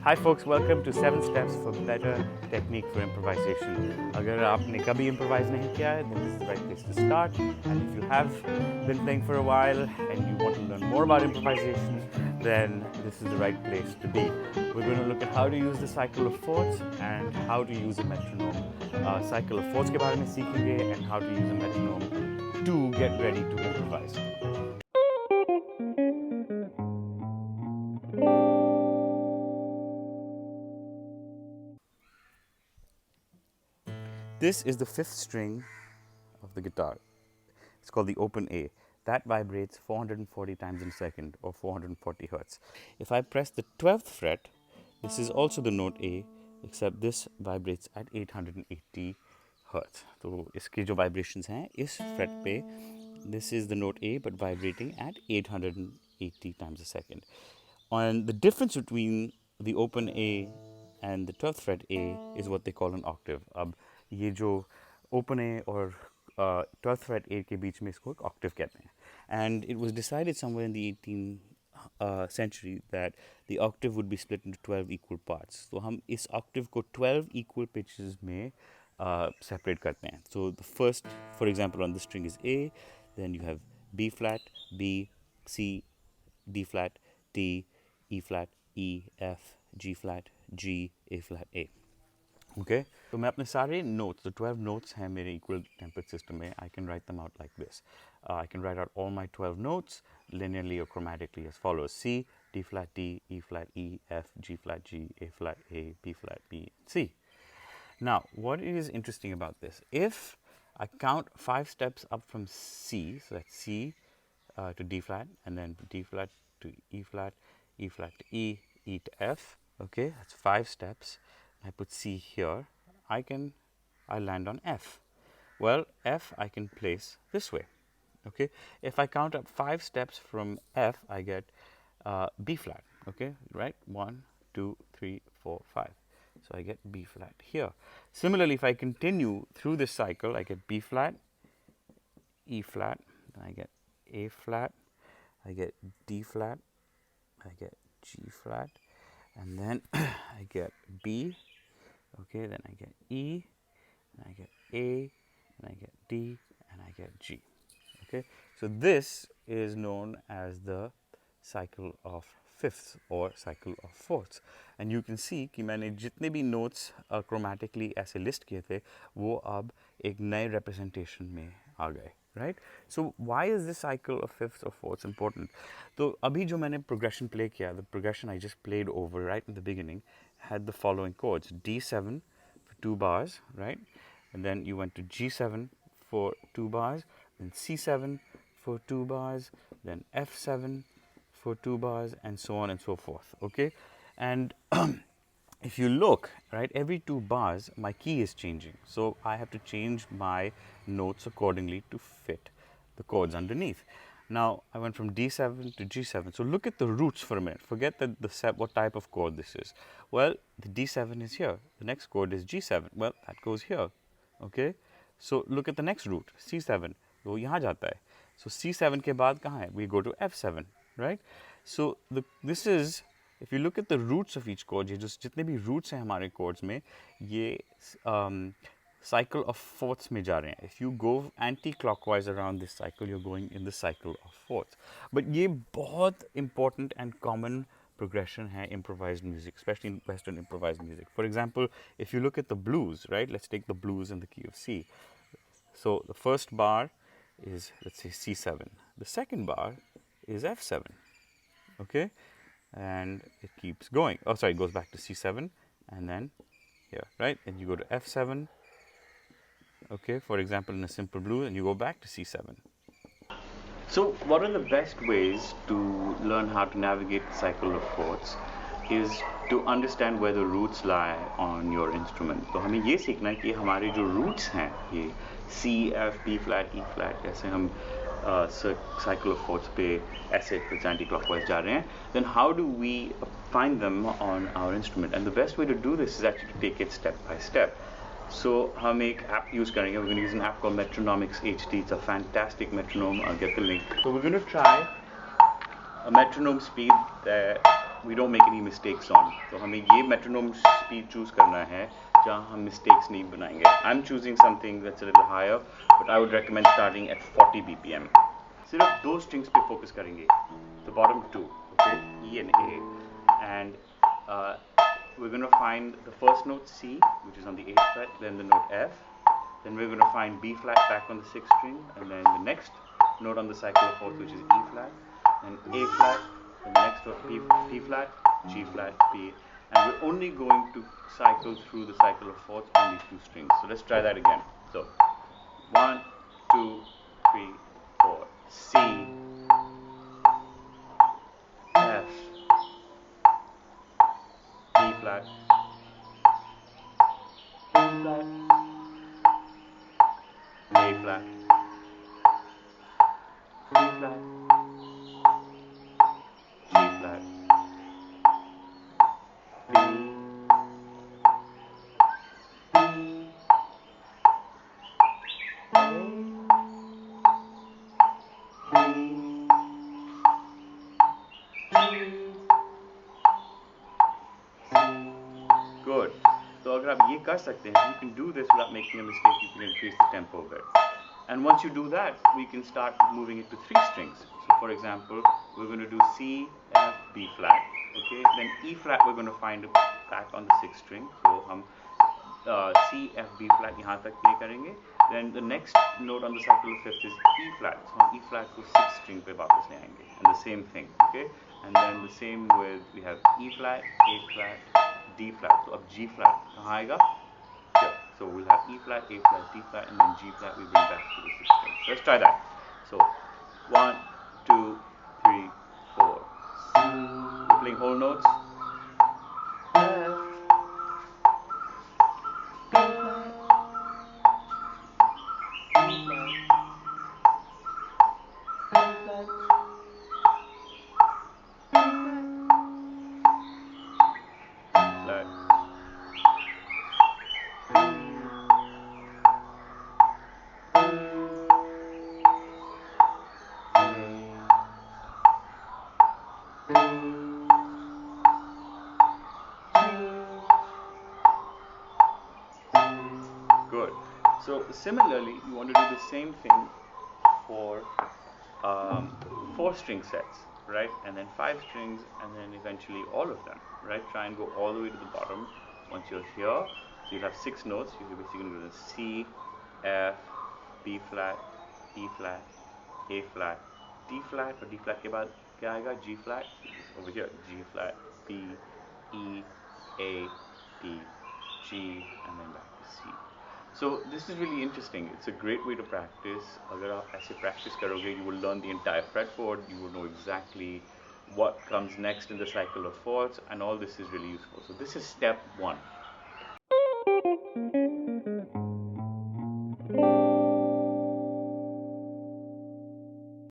Hi folks, welcome to 7 Steps for Better Technique for Improvisation. अगर आपने कभी improvise नहीं किया है, then this is the right place to start. And if you have been playing for a while and you want to learn more about improvisation, then this is the right place to be. We're going to look at how to use the cycle of fourths and how to use a metronome. Cycle of fourths के बारे में सीखेंगे and how to use a metronome to get ready to improvise. This is the fifth string of the guitar. It's called the open A. That vibrates 440 times in a second or 440 hertz. If I press the 12th fret, this is also the note A, except this vibrates at 880 hertz. So इसकी जो vibrations हैं इस fret पे, this is the note A but vibrating at 880 times a second. And the difference between the open A and the 12th fret A is what they call an octave. अब ये जो open A और 12th fret A के बीच में इसको एक octave कहते हैं. And it was decided somewhere in the 18th century that the octave would be split into 12 equal parts. So हम इस octave को 12 equal pitches में separate करते हैं. So the first, for example, on the string is A, then you have B flat, B, C, D flat, D, E flat, E, F, G flat, G, A flat, A. Okay, तो मैं अपने सारे notes, the 12 notes हैं मेरे equal tempered system में, I can write them out like this. I can write out all my 12 notes linearly or chromatically as follows: C, D flat, D, E flat, E, F, G flat, G, A flat, A, B flat, B, C. Now, what is interesting about this? If I count 5 steps up from C, so that's C to D flat, and then D flat to E flat, E flat to E, E to F, okay, that's 5 steps. I put C here, I land on F. Well, F I can place this way, okay. If I count up 5 steps from F, I get B flat, okay, right? 1, 2, 3, 4, 5. So I get B flat here. Similarly, if I continue through this cycle, I get B flat, E flat, then I get A flat, I get D flat, I get G flat, and then I get B, okay, then I get E, and I get A, and I get D, and I get G, okay. So this is known as the cycle of fifths or cycle of fourths. And you can see कि मैंने जितने भी notes chromatically ऐसे list किए थे वो अब एक नए representation में आ गए, right? So why is this cycle of fifths or fourths important? तो अभी जो मैंने progression play किया, the progression I just played over right in the beginning had the following chords: D7 for 2 bars, right? And then you went to G7 for 2 bars, then C7 for 2 bars, then F7 for 2 bars, and so on and so forth, okay? And if you look, right, every 2 bars my key is changing, so I have to change my notes accordingly to fit the chords underneath. Now I went from D7 to G7, so look at the roots for a minute. Forget that what type of chord this is. Well, the D7 is here, the next chord is G7, well, that goes here, okay? So look at the next root, C7, वो यहाँ जाता है. So C7 के बाद कहाँ है? We go to F7, right? So this is, if you look at the roots of each chord, ये जो जितने भी roots हैं हमारे chords में, ये cycle of fourths में जा रहे हैं. If you go anti-clockwise around this cycle, you're going in the cycle of fourths. But ये बहुत important and common progression है improvised music, especially in Western improvised music. For example, if you look at the blues, right? Let's take the blues in the key of C. So the first bar is, let's say, C7. The second bar is F7, okay? And it keeps going. Oh, sorry, it goes back to C7 and then here, right? And you go to F7, okay, for example, in a simple blues, and you go back to C7. So what are the best ways to learn how to navigate the cycle of fourths is to understand where the roots lie on your instrument. तो हमें ये सीखना है कि हमारे जो roots हैं ये C, F, B flat, E flat, ऐसे हम cycle of fourths पे ऐसे कुछ anti-clockwise जा रहे हैं, then how do we find them on our instrument? And the best way to do this is actually to take it step by step. So हम एक app use करेंगे. We're going to use an app called Metronomics HD. It's a fantastic metronome. I'll get the link. So we're going to try a metronome speed that we don't make any mistakes on. तो हमें ये metronome speed choose करना है जहाँ हम mistakes नहीं बनाएंगे. I'm choosing something that's a little higher, but I would recommend starting at 40 BPM. सिर्फ दो strings पे focus करेंगे. The bottom two, okay, E and A, and uh, we're going to find the first note C, which is on the 8th fret, then the note F, then we're going to find B flat back on the 6th string, and then the next note on the cycle of fourths, which is E flat, and A flat, and the next note P flat, G flat, B, and we're only going to cycle through the cycle of fourths on these two strings. So let's try that again. So 1, 2, 3, 4, C, F, B flat, E flat, A flat, B flat, G flat, B, Good. So अगर आप ये कर सकते हैं, you can do this without making a mistake. You can increase the tempo a bit. And once you do that, we can start moving it to three strings. So for example, we're going to do C, F, B flat. Okay. Then E flat we're going to find back on the sixth string. So हम C, F, B flat यहाँ तक play करेंगे. Then the next note on the cycle of fifth is E flat. So हम E flat को sixth string पे वापस ले आएंगे. And the same thing. Okay. And then the same with we have E flat, A flat, D flat. So अब G flat कहाँ आएगा? Here. So we'll have E flat, A flat, D flat, and then G flat we bring back to the sixth string. So let's try that. So 1, 2, 3, 4. We're playing whole notes. F, B flat, E flat, B flat, flat, Good. So similarly, you want to do the same thing for 4 string sets, right? And then 5 strings, and then eventually all of them, right? Try and go all the way to the bottom. Once you're here, so you'll have 6 notes. You're basically going to do the C, F, B flat, E flat, A flat, D flat, और D flat के बाद क्या आएगा? G flat, over here, G flat, B, E, A, D, G, and then back to C. So this is really interesting. It's a great way to practice. अगर आप ऐसे practice करोगे, you will learn the entire fretboard. You will know exactly what comes next in the cycle of fourths, and all this is really useful. So this is step 1.